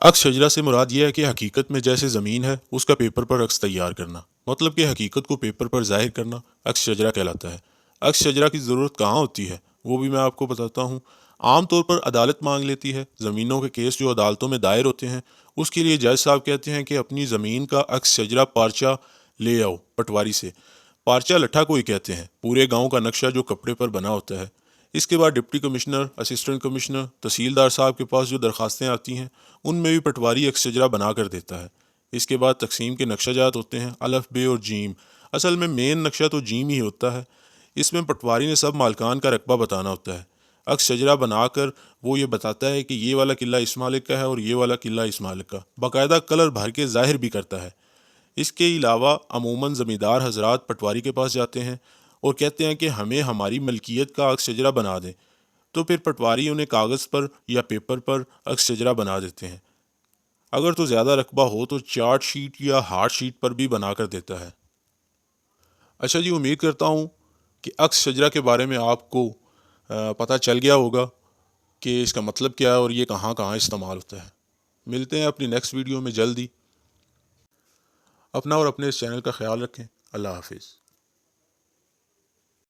عکس شجرہ سے مراد یہ ہے کہ حقیقت میں جیسے زمین ہے اس کا پیپر پر عکس تیار کرنا، مطلب کہ حقیقت کو پیپر پر ظاہر کرنا عکس شجرہ کہلاتا ہے۔ عکس شجرہ کی ضرورت کہاں ہوتی ہے وہ بھی میں آپ کو بتاتا ہوں۔ عام طور پر عدالت مانگ لیتی ہے، زمینوں کے کیس جو عدالتوں میں دائر ہوتے ہیں اس کے لیے جج صاحب کہتے ہیں کہ اپنی زمین کا عکس شجرہ پارچہ لے آؤ پٹواری سے۔ پارچہ لٹھا کو ہی کہتے ہیں، پورے گاؤں کا نقشہ جو کپڑے پر بنا ہوتا ہے۔ اس کے بعد ڈپٹی کمشنر، اسسٹنٹ کمشنر، تحصیلدار صاحب کے پاس جو درخواستیں آتی ہیں ان میں بھی پٹواری عکس شجرہ بنا کر دیتا ہے۔ اس کے بعد تقسیم کے نقشہ جات ہوتے ہیں، الف بے اور جیم۔ اصل میں مین نقشہ تو جیم ہی ہوتا ہے۔ اس میں پٹواری نے سب مالکان کا رقبہ بتانا ہوتا ہے۔ عکس شجرہ بنا کر وہ یہ بتاتا ہے کہ یہ والا قلعہ اس مالک کا ہے اور یہ والا قلعہ اس مالک کا، باقاعدہ کلر بھر کے ظاہر بھی کرتا ہے۔ اس کے علاوہ عموماً زمیندار حضرات پٹواری کے پاس جاتے ہیں اور کہتے ہیں کہ ہمیں ہماری ملکیت کا عکس شجرہ بنا دیں، تو پھر پٹواری انہیں کاغذ پر یا پیپر پر عکس شجرہ بنا دیتے ہیں۔ اگر تو زیادہ رقبہ ہو تو چارٹ شیٹ یا ہارڈ شیٹ پر بھی بنا کر دیتا ہے۔ اچھا جی، امید کرتا ہوں کہ عکس شجرہ کے بارے میں آپ کو پتہ چل گیا ہوگا کہ اس کا مطلب کیا ہے اور یہ کہاں کہاں استعمال ہوتا ہے۔ ملتے ہیں اپنی نیکسٹ ویڈیو میں جلدی۔ اپنا اور اپنے اس چینل کا خیال رکھیں۔ اللہ حافظ۔